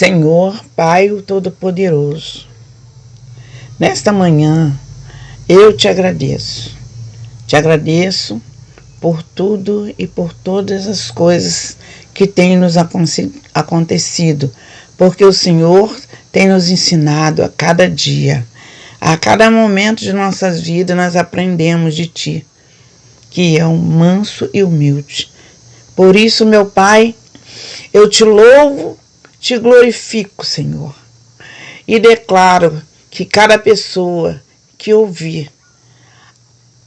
Senhor, Pai o Todo-Poderoso, nesta manhã eu te agradeço. Te agradeço por tudo e por todas as coisas que têm nos acontecido, porque o Senhor tem nos ensinado a cada dia. A cada momento de nossas vidas nós aprendemos de Ti, que é um manso e humilde. Por isso, meu Pai, eu te louvo, te glorifico, Senhor, e declaro que cada pessoa que ouvir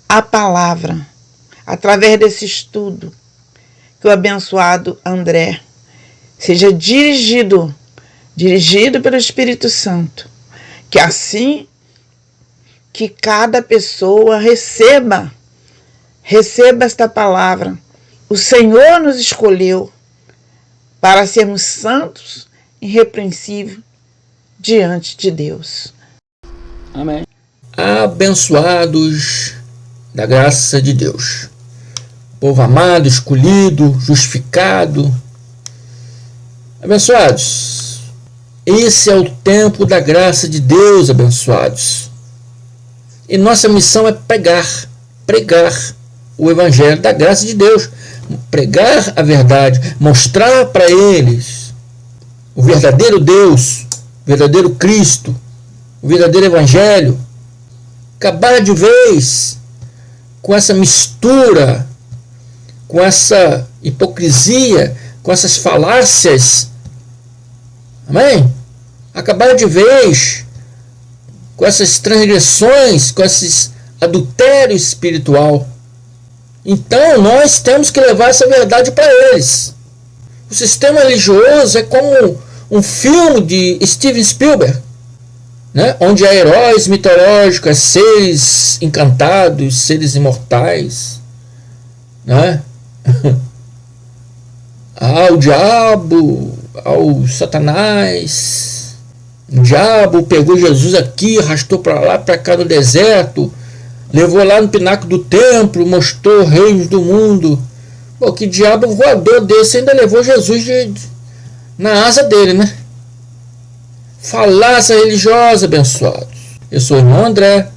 a palavra, através desse estudo, que o abençoado André seja dirigido pelo Espírito Santo, que assim que cada pessoa receba esta palavra. O Senhor nos escolheu para sermos santos e irrepreensíveis diante de Deus. Amém. Abençoados da graça de Deus. Povo amado, escolhido, justificado. Abençoados. Esse é o tempo da graça de Deus, abençoados. E nossa missão é pregar o evangelho da graça de Deus. Pregar a verdade, mostrar para eles o verdadeiro Deus, o verdadeiro Cristo, o verdadeiro evangelho. Acabar de vez com essa mistura, com essa hipocrisia, com essas falácias. Amém? Acabar de vez com essas transgressões, com esse adultério espiritual. Então nós temos que levar essa verdade para eles. O sistema religioso é como um filme de Steven Spielberg, né? Onde há heróis mitológicos, seres encantados, seres imortais, né? Há o diabo, há o Satanás. O diabo pegou Jesus aqui, arrastou para lá, para cá no deserto, levou lá no pináculo do templo, mostrou reinos do mundo. Pô, que diabo voador desse ainda levou Jesus na asa dele, né? Falácia religiosa, abençoados. Eu sou o irmão André.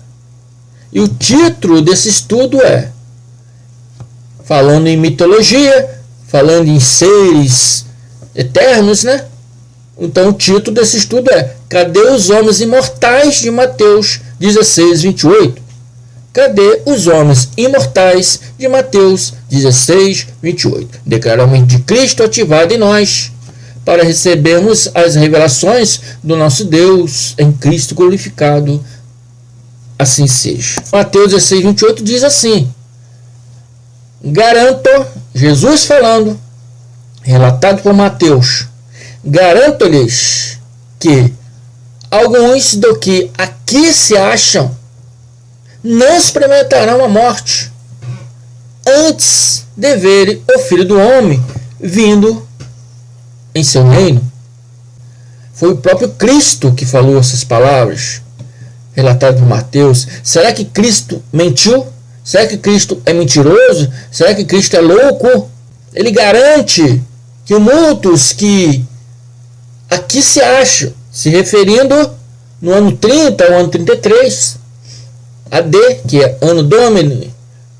E o título desse estudo é falando em mitologia, falando em seres eternos, né? Então o título desse estudo é Cadê os homens imortais de Mateus 16, 28? Cadê os homens imortais de Mateus 16, 28? Declaramento de Cristo ativado em nós, para recebermos as revelações do nosso Deus em Cristo glorificado. Assim seja. Mateus 16, 28 diz assim: Garanto, Jesus falando, relatado por Mateus, garanto-lhes que alguns do que aqui se acham não experimentarão a morte antes de verem o Filho do Homem vindo em seu reino. Foi o próprio Cristo que falou essas palavras, relatado por Mateus. Será que Cristo mentiu? Será que Cristo é mentiroso? Será que Cristo é louco? Ele garante que muitos que aqui se acham, se referindo no ano 30 ao ano 33, AD, que é ano Domini,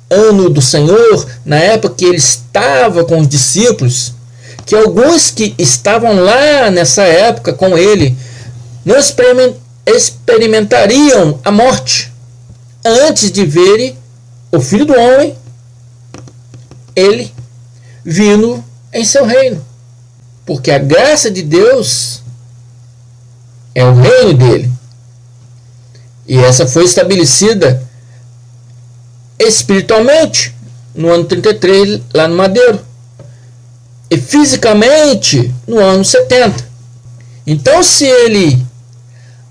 ano do Senhor, na época que ele estava com os discípulos, que alguns que estavam lá nessa época com ele não experimentariam a morte antes de verem o Filho do Homem, ele vindo em seu reino. Porque a graça de Deus é o reino dele. E essa foi estabelecida espiritualmente no ano 33, lá no Madeiro. E fisicamente no ano 70. Então, se ele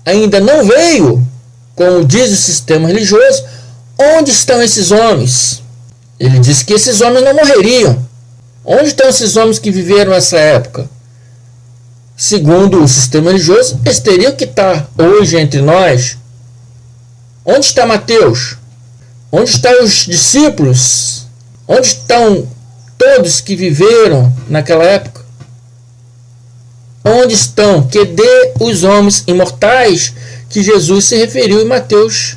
ainda não veio, como diz o sistema religioso, onde estão esses homens? Ele diz que esses homens não morreriam. Onde estão esses homens que viveram essa época? Segundo o sistema religioso, eles teriam que estar hoje entre nós. Onde está Mateus? Onde estão os discípulos? Onde estão todos que viveram naquela época? Onde estão? Que dê os homens imortais que Jesus se referiu em Mateus,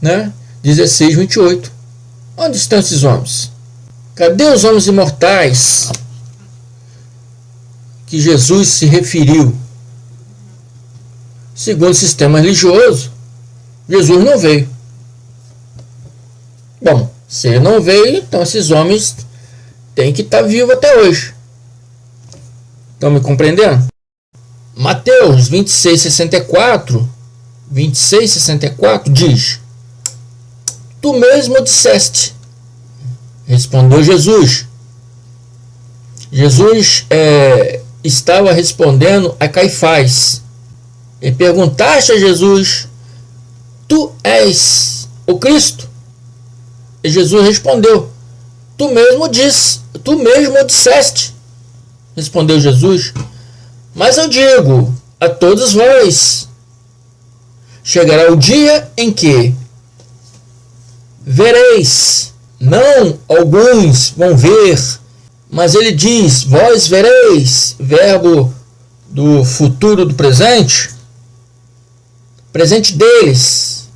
né? 16, 28. Onde estão esses homens? Cadê os homens imortais que Jesus se referiu? Segundo o sistema religioso, Jesus não veio. Bom, se ele não veio, então esses homens têm que estar vivos até hoje. Estão me compreendendo? Mateus 26, 64 diz: Tu mesmo disseste, respondeu Jesus. Jesus estava respondendo a Caifás. E perguntaste a Jesus: Tu és o Cristo? E Jesus respondeu: Tu mesmo disseste, respondeu Jesus. Mas eu digo a todos vós, chegará o dia em que vereis, não alguns vão ver, mas ele diz, vós vereis, verbo do futuro do presente deles,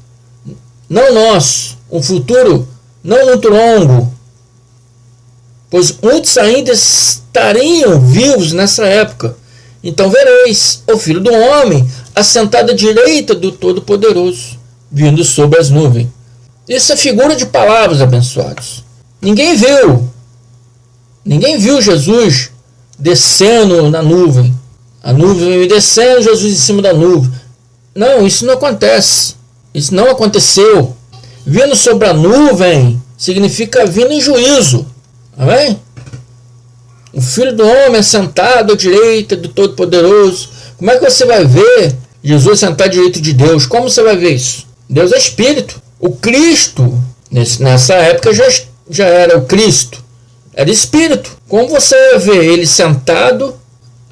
não nosso, um futuro não muito longo, pois muitos ainda estariam vivos nessa época. Então vereis o Filho do Homem assentado à direita do Todo-Poderoso, vindo sobre as nuvens. Isso é figura de palavras, abençoados. Ninguém viu Jesus descendo na nuvem. A nuvem descendo, Jesus em cima da nuvem. Não, isso não acontece. Isso não aconteceu. Vindo sobre a nuvem significa vindo em juízo. Amém? O Filho do Homem assentado à direita do Todo-Poderoso. Como é que você vai ver Jesus sentado à direita de Deus? Como você vai ver isso? Deus é Espírito. O Cristo, nessa época, já era o Cristo. Era Espírito. Como você vai ver ele sentado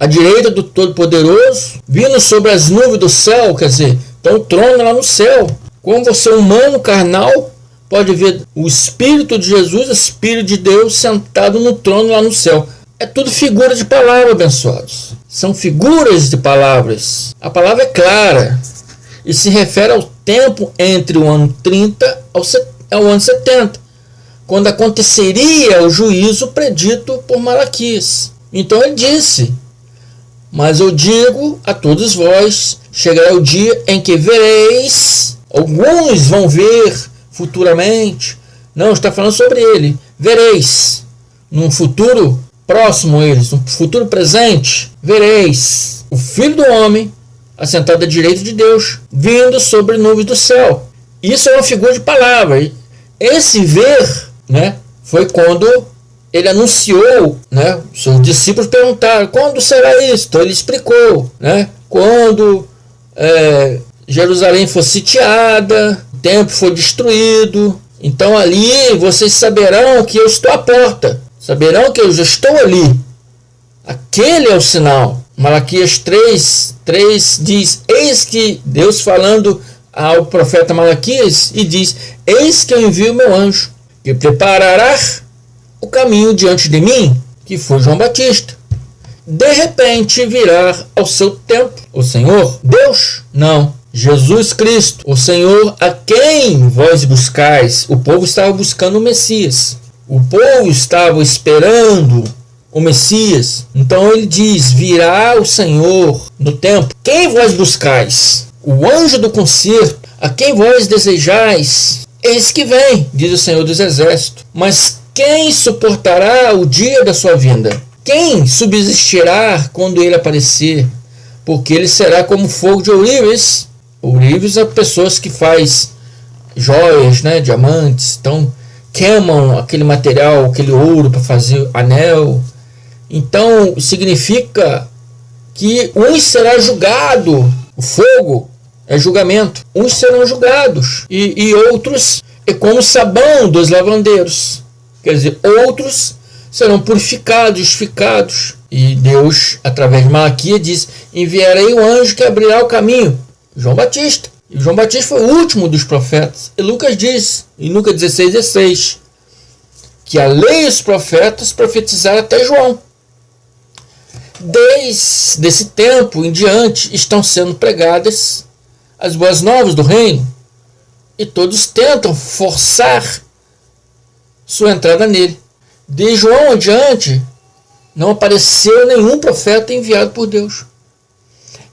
à direita do Todo-Poderoso, vindo sobre as nuvens do céu, quer dizer, então o trono lá no céu. Como você, humano, carnal, pode ver o Espírito de Jesus, o Espírito de Deus, sentado no trono lá no céu. É tudo figura de palavra, abençoados. São figuras de palavras. A palavra é clara e se refere ao tempo entre o ano 30 ao ano 70, quando aconteceria o juízo predito por Malaquias. Então ele disse: mas eu digo a todos vós, chegará o dia em que vereis, alguns vão ver futuramente, não, está falando sobre ele, vereis, num futuro próximo a eles, no futuro presente, vereis o Filho do Homem assentado à direita de Deus, vindo sobre nuvens do céu. Isso é uma figura de palavra. Esse ver, né, foi quando ele anunciou, né, seus discípulos perguntaram, quando será isso? Então ele explicou, né, quando Jerusalém for sitiada, o templo for destruído, então ali vocês saberão que eu estou à porta. Saberão que eu já estou ali. Aquele é o sinal. Malaquias 3 diz, eis que Deus falando ao profeta Malaquias e diz, eis que eu envio meu anjo, que preparará o caminho diante de mim, que foi João Batista. De repente virá ao seu tempo o Senhor, Deus? Não, Jesus Cristo, o Senhor a quem vós buscais. O povo estava buscando o Messias. O povo estava esperando o Messias. Então ele diz, virá o Senhor no tempo. Quem vós buscais? O anjo do concerto, a quem vós desejais? Eis que vem, diz o Senhor dos Exércitos. Mas quem suportará o dia da sua vinda? Quem subsistirá quando ele aparecer? Porque ele será como fogo de ourives. Ourives é pessoas que faz joias, né, diamantes, então queimam aquele material, aquele ouro para fazer anel. Então significa que uns será julgado, o fogo é julgamento, uns serão julgados e outros é como o sabão dos lavandeiros, quer dizer, outros serão purificados, justificados. E Deus, através de Malaquias, diz, enviarei o anjo que abrirá o caminho, João Batista. E João Batista foi o último dos profetas. E Lucas diz, em Lucas Desde esse tempo em diante estão sendo pregadas as boas novas do reino, e todos tentam forçar sua entrada nele. De João em diante, não apareceu nenhum profeta enviado por Deus.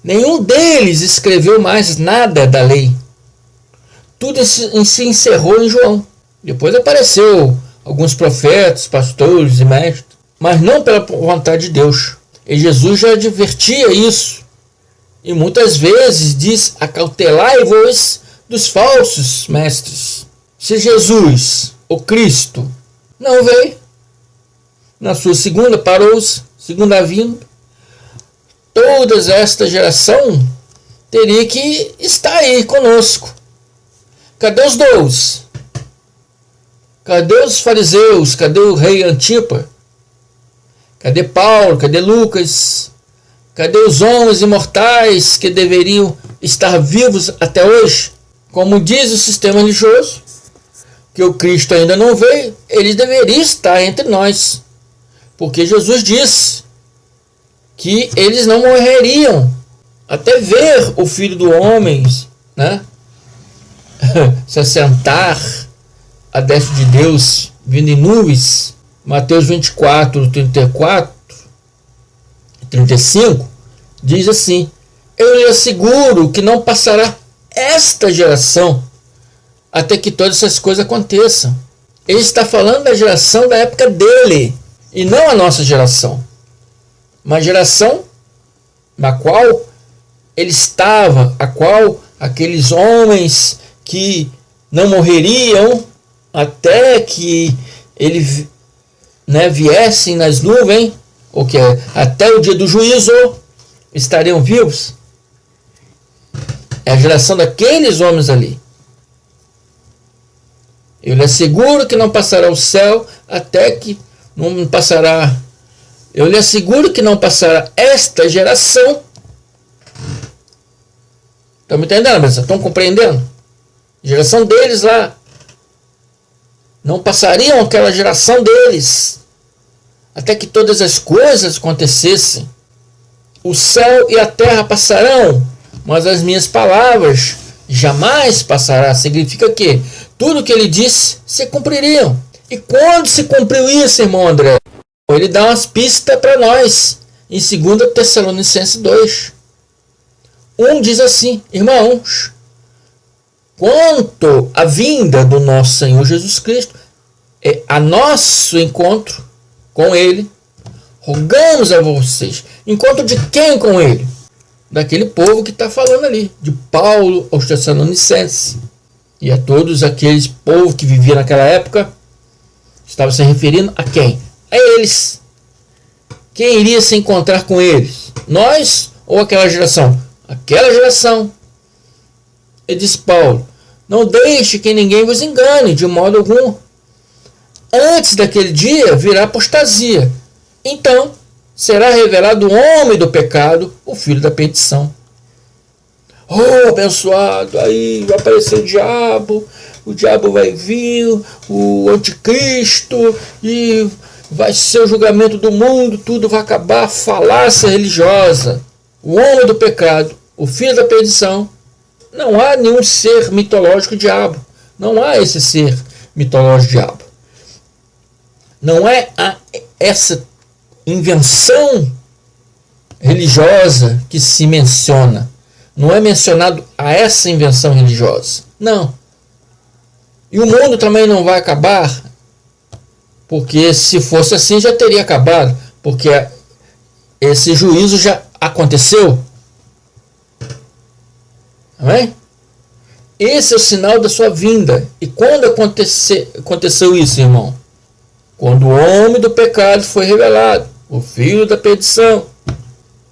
Nenhum deles escreveu mais nada da lei. Tudo se encerrou em João. Depois apareceu alguns profetas, pastores e mestres, mas não pela vontade de Deus. E Jesus já advertia isso. E muitas vezes diz: acautelai-vos dos falsos mestres. Se Jesus, o Cristo, não veio na sua segunda vinda, toda esta geração teria que estar aí conosco. Cadê os 12? Cadê os fariseus? Cadê o rei Antipa? Cadê Paulo? Cadê Lucas? Cadê os homens imortais que deveriam estar vivos até hoje? Como diz o sistema religioso, que o Cristo ainda não veio, eles deveriam estar entre nós. Porque Jesus disse que eles não morreriam até ver o Filho do Homem, né, se assentar à destra de Deus, vindo em nuvens. Mateus 24, 34 e 35 diz assim: eu lhe asseguro que não passará esta geração até que todas essas coisas aconteçam. Ele está falando da geração da época dele, e não a nossa geração. Uma geração na qual ele estava, a qual aqueles homens que não morreriam até que ele, né, viessem nas nuvens, ou que até o dia do juízo estariam vivos. É a geração daqueles homens ali. Eu lhe asseguro que não passará o céu até que não passará. Eu lhe asseguro que não passará esta geração. Estão me entendendo, pessoal? Estão compreendendo? A geração deles lá. Não passariam aquela geração deles até que todas as coisas acontecessem. O céu e a terra passarão, mas as minhas palavras jamais passará. Significa que tudo que ele disse se cumpririam. E quando se cumpriu isso, irmão André? Ele dá umas pistas para nós em 2 Tessalonicenses 2. Diz assim: irmãos, quanto à vinda do nosso Senhor Jesus Cristo, a nosso encontro com ele, rogamos a vocês. Encontro de quem com ele? Daquele povo que está falando ali, de Paulo aos Tessalonicenses. E a todos aqueles povos que viviam naquela época, estava se referindo a quem? A eles. Quem iria se encontrar com eles? Nós ou aquela geração? Aquela geração. E diz Paulo: não deixe que ninguém vos engane de modo algum. Antes daquele dia virá apostasia. Então será revelado o homem do pecado, o filho da perdição. Oh, abençoado, aí vai aparecer o diabo vai vir, o anticristo, e vai ser o julgamento do mundo, tudo vai acabar, falácia religiosa. O homem do pecado, o filho da perdição. Não há nenhum ser mitológico diabo. Não há esse ser mitológico diabo. Não é essa invenção religiosa que se menciona. Não é mencionado a essa invenção religiosa. Não. E o mundo também não vai acabar, porque se fosse assim já teria acabado, porque esse juízo já aconteceu. Amém? Esse é o sinal da sua vinda. E quando aconteceu isso, irmão? Quando o homem do pecado foi revelado, o filho da perdição.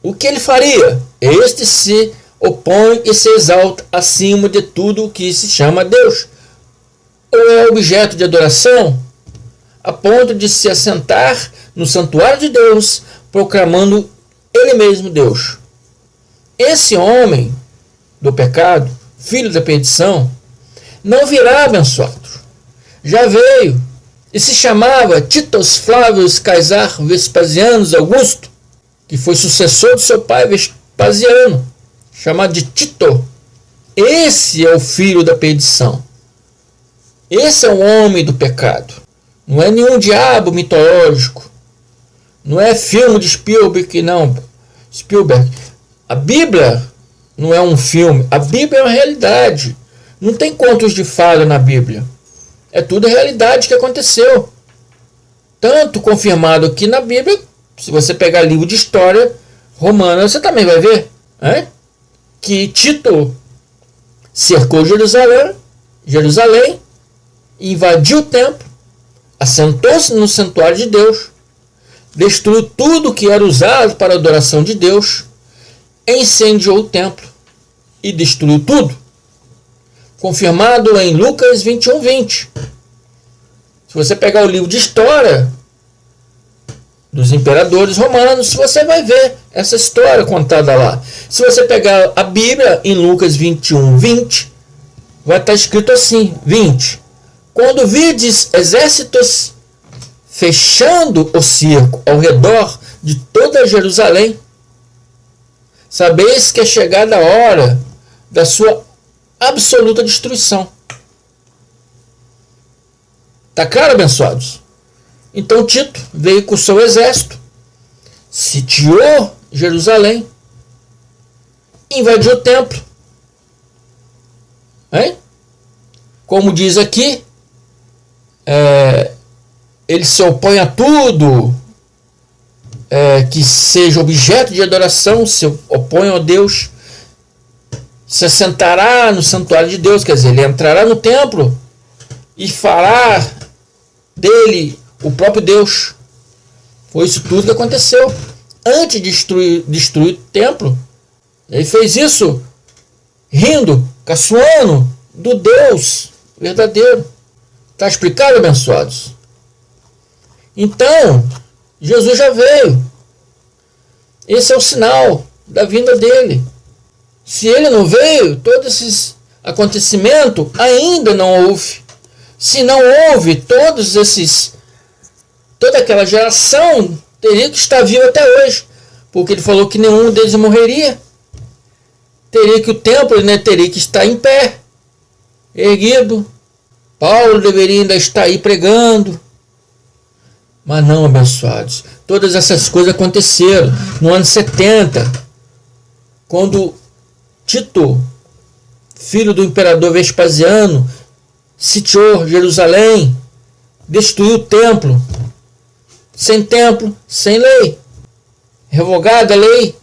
O que ele faria? Este se opõe e se exalta acima de tudo o que se chama Deus, ou é objeto de adoração, a ponto de se assentar no santuário de Deus, proclamando ele mesmo Deus. Esse homem do pecado, filho da perdição, não virá abençoado. Já veio e se chamava Titus Flávios Caesar Vespasiano Augusto. que foi sucessor do seu pai Vespasiano, chamado de Tito. Esse é o filho da perdição. Esse é o homem do pecado. Não é nenhum diabo mitológico. Não é filme de Spielberg, não. Spielberg. A Bíblia não é um filme. A Bíblia é uma realidade. Não tem contos de fada na Bíblia. É tudo realidade que aconteceu. Tanto confirmado aqui na Bíblia, se você pegar livro de história romana, você também vai ver, que Tito cercou Jerusalém, invadiu o templo, assentou-se no santuário de Deus, destruiu tudo que era usado para a adoração de Deus, incendiou o templo e destruiu tudo. Confirmado em Lucas 21:20. Se você pegar o livro de história dos imperadores romanos, você vai ver essa história contada lá. Se você pegar a Bíblia em Lucas 21:20, vai estar escrito assim, 20. Quando vides exércitos fechando o cerco ao redor de toda Jerusalém, sabeis que é chegada a hora da sua absoluta destruição. Tá claro, abençoados? Então Tito veio com o seu exército, sitiou Jerusalém, invadiu o templo. Como diz aqui, ele se opõe a tudo que seja objeto de adoração, se opõe a Deus, se assentará no santuário de Deus, quer dizer, ele entrará no templo e fará dele o próprio Deus. Foi isso tudo que aconteceu. Antes de destruir o templo, ele fez isso rindo, caçoando do Deus verdadeiro. Está explicado, abençoados? Então, Jesus já veio. Esse é o sinal da vinda dele. Se ele não veio, todos esses acontecimentos ainda não houve. Se não houve, toda aquela geração teria que estar viva até hoje, porque ele falou que nenhum deles morreria. Teria que o templo teria que estar em pé, erguido. Paulo deveria ainda estar aí pregando. Mas não, abençoados. Todas essas coisas aconteceram no ano 70, quando Tito, filho do imperador Vespasiano, sitiou Jerusalém, destruiu o templo. Sem templo, sem lei. Revogada a lei,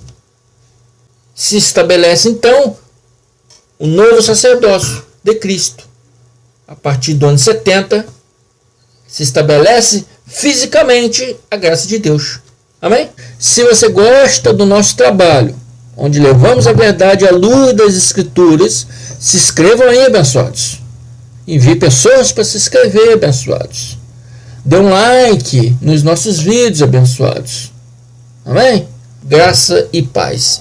se estabelece então o novo sacerdócio de Cristo. A partir do ano 70, se estabelece fisicamente a graça de Deus. Amém? Se você gosta do nosso trabalho, onde levamos a verdade à luz das Escrituras, se inscrevam aí, abençoados. Envie pessoas para se inscrever, abençoados. Dê um like nos nossos vídeos, abençoados. Amém? Graça e paz.